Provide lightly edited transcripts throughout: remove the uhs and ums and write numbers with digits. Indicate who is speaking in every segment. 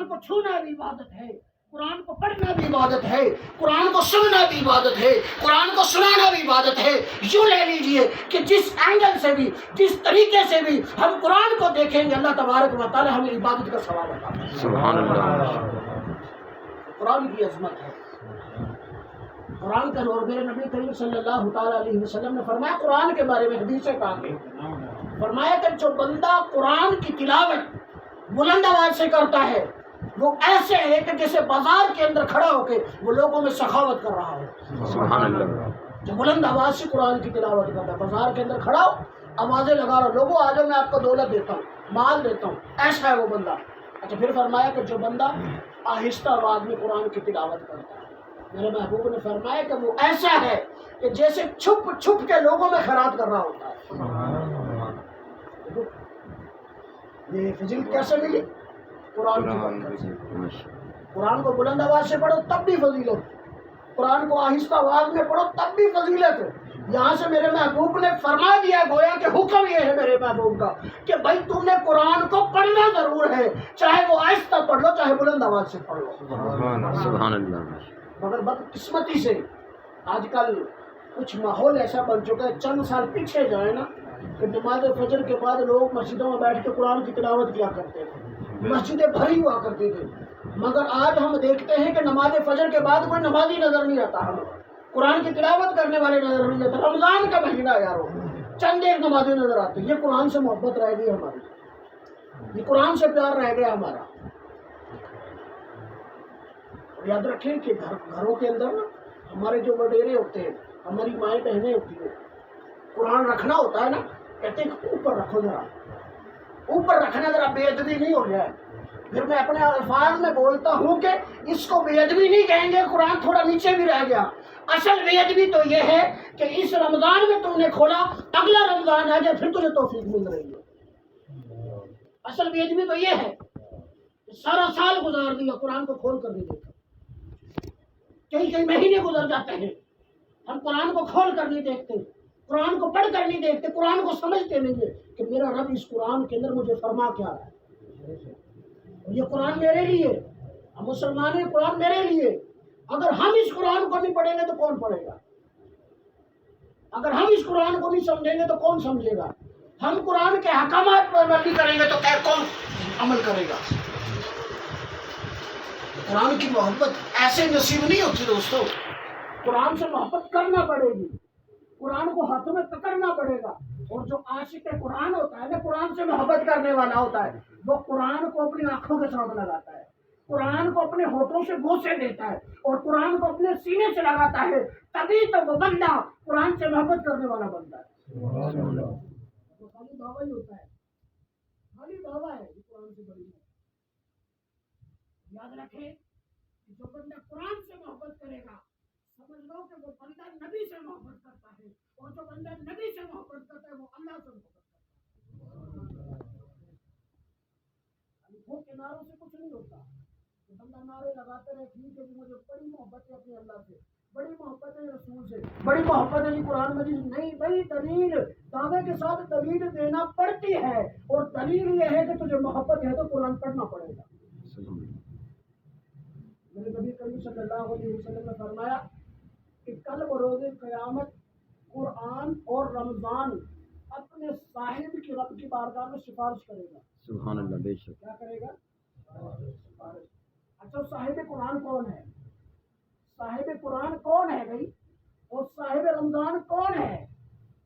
Speaker 1: قرآن کو چھونا بھی عبادت ہے، قرآن کو پڑھنا بھی عبادت ہے، قرآن کو سننا بھی عبادت ہے، قرآن کو سنانا بھی عبادت ہے۔ یوں لے لیجئے کہ جس اینگل سے بھی، جس طریقے سے بھی ہم قرآن کو دیکھیں گے، اللہ تبارک و تعالی ہمیں عبادت کا ثواب عطا کرے۔
Speaker 2: سبحان اللہ۔
Speaker 1: قرآن کی عظمت ہے، قرآن کا نور۔ میرے نبی کریم صلی اللہ تعالی علیہ وسلم نے فرمایا قرآن کے بارے میں، حدیث سے کہا کہ فرمایا کہ جو بندہ قرآن کی تلاوت بلند آواز سے کرتا ہے وہ ایسے ہے کہ جیسے بازار کے اندر کھڑا ہو کے وہ لوگوں میں سخاوت کر رہا ہو۔
Speaker 2: سبحان اللہ۔
Speaker 1: جو بلند آواز سے قرآن کی تلاوت کرتا ہے، بازار کے اندر کھڑا ہو، آوازیں لگا رہا ہو، لوگوں آ جاؤ میں آپ کو دولت دیتا ہوں، مال دیتا ہوں، ایسا ہے وہ بندہ۔ اچھا پھر فرمایا کہ جو بندہ آہستہ آواز میں قرآن کی تلاوت کرتا ہے، میرے محبوب نے فرمایا کہ وہ ایسا ہے کہ جیسے چھپ چھپ کے لوگوں میں خیرات کر رہا ہوتا ہے۔ یہ فضیلت کیسے ملی؟ قرآن کی برکت سے۔ قرآن کو بلند آواز سے پڑھو تب بھی فضیلت، قرآن کو آہستہ آواز میں پڑھو تب بھی فضیلت ہے۔ یہاں سے میرے محبوب نے فرما دیا، گویا کہ حکم یہ ہے میرے محبوب کا کہ بھائی تم نے قرآن کو پڑھنا ضرور ہے، چاہے وہ آہستہ پڑھ لو چاہے بلند آواز سے پڑھ لو۔
Speaker 2: سبحان اللہ۔
Speaker 1: مگر بدقسمتی سے آج کل کچھ ماحول ایسا بن چکا ہے، چند سال پیچھے جائے نا کہ نماز فجر کے بعد لوگ مسجدوں میں بیٹھ کے قرآن کی تلاوت کیا کرتے تھے، مسجدیں بھری ہوا کرتی تھی، مگر آج ہم دیکھتے ہیں کہ نماز فجر کے بعد کوئی نمازی نظر نہیں آتا، ہمیں قرآن کی تلاوت کرنے والے نظر نہیں آتے۔ رمضان کا مہینہ یارو، چند ایک نمازی نظر آتے، یہ قرآن سے محبت رہ گئی ہماری، یہ قرآن سے پیار رہ گیا ہمارا۔ یاد رکھیں کہ گھروں کے اندر نا ہمارے جو وڈیرے ہوتے ہیں، ہماری مائیں بہنیں ہوتی ہیں، قرآن رکھنا ہوتا ہے نا، کہتے ہیں اوپر رکھو، ذرا اوپر رکھنا، ذرا بے ادبی نہیں ہو جائے۔ پھر میں اپنے الفاظ میں بولتا ہوں کہ اس کو بے ادبی نہیں کہیں گے، قرآن تھوڑا نیچے بھی رہ گیا۔ اصل بے ادبی تو یہ ہے کہ اس رمضان میں تم نے کھولا، اگلا رمضان آ جائے پھر تجھے توفیق مل رہی ہے۔ اصل بے ادبی تو یہ ہے کہ سارا سال گزار دیا قرآن کو کھول کر نہیں دیکھا، کئی مہینے گزر جاتے ہیں ہم قرآن کو کھول کر نہیں دیکھتے، قرآن کو پڑھ کر نہیں دیکھتے، قرآن کو سمجھتے نہیں ہے کہ میرا رب اس قرآن کے اندر مجھے فرما کیا رہا ہے۔ یہ قرآن میرے لیے، ہم مسلمان ہیں، قرآن میرے لیے۔ اگر ہم اس قرآن کو نہیں پڑھیں گے تو کون پڑھے گا؟ اگر ہم اس قرآن کو نہیں سمجھیں گے تو کون سمجھے گا؟ ہم قرآن کے احکامات پر عمل نہیں کریں گے تو کون عمل کرے گا؟ قرآن کی محبت ایسے نصیب نہیں ہوتی دوستو، قرآن سے محبت کرنا پڑے گی، قرآن کو ہاتھوں میں پکڑنا پڑے گا۔ اور جو عاشق قرآن ہوتا ہے نا، قرآن سے محبت کرنے والا ہوتا ہے، وہ قرآن کو اپنی آنکھوں کے ساتھ لگاتا ہے، قرآن کو اپنے ہونٹوں سے بوسے دیتا ہے اور قرآن کو اپنے سینے سے لگاتا ہے، تبھی تو وہ بندہ قرآن سے محبت کرنے والا بنتا ہے۔ تو خالی دعویٰ ہی ہوتا ہے، خالی دعویٰ ہے، یہ قرآن سے بڑی ہے۔ یاد رکھیں کہ جو بندہ قرآن سے محبت کرے گا، سمجھ لو کہ وہ بندہ نبی سے محبت کرتا ہے، اور جو بندہ نبی سے محبت کرتا ہے وہ اللہ سے محبت کرتا ہے۔ وہ کناروں سے کچھ نہیں ہوتا، کہ بندہ نعرے لگاتے رہے ٹھیک ہے کہ مجھے بڑی محبت ہے اپنے اللہ سے، بڑی محبت ہے رسول سے، بڑی محبت ہے قرآن مجید، نہیں بھائی، دلیل دعوے کے ساتھ دلیل دینا پڑتی ہے، اور دلیل یہ ہے کہ تجھے محبت ہے تو قرآن پڑھنا پڑے گا۔ میرے نبی کریم صلی اللہ علیہ وسلم نے فرمایا کہ کل بروز قیامت قرآن اور رمضان اپنے صاحب کی رب کی بارگاہ میں سفارش کرے گا۔
Speaker 2: سبحان اللہ، بے شک۔
Speaker 1: کیا کرے گا؟ سفارش۔ اچھا صاحب قرآن کون ہے؟ صاحب قرآن کون ہے بھائی؟ اور صاحب رمضان کون ہے؟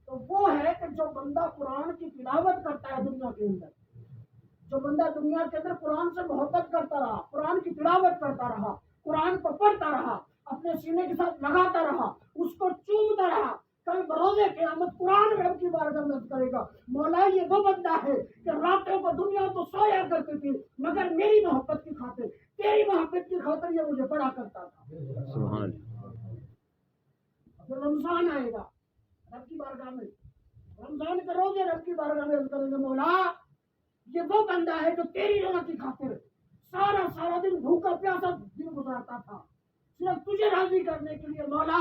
Speaker 1: تو وہ ہے کہ جو بندہ قرآن کی تلاوت کرتا ہے دنیا کے اندر، جو بندہ دنیا کے اندر قرآن سے محبت کرتا رہا، قرآن کی تلاوت کرتا رہا، قرآن کو پڑھتا رہا، اپنے سینے کے ساتھ لگاتا رہا، اس کو چومتا رہا، کل بروز قیامت قرآن رب کی بارگاہ میں کرے گا، مولا یہ وہ بندہ ہے کہ راتوں کو دنیا تو سویا کرتی تھی مگر میری محبت کی خاطر، تیری محبت کی خاطر یہ مجھے پڑھا کرتا تھا۔
Speaker 2: سبحان اللہ۔
Speaker 1: پھر رمضان آئے گا رب کی بارگاہ میں، رمضان کے روزے رب کی بارگاہ میں کریں گے، مولا یہ وہ بندہ ہے جو تیری رضا کی خاطر سارا دن بھوکا پیاسا دن گزارتا تھا، صرف تجھے راضی کرنے کے لیے، مولا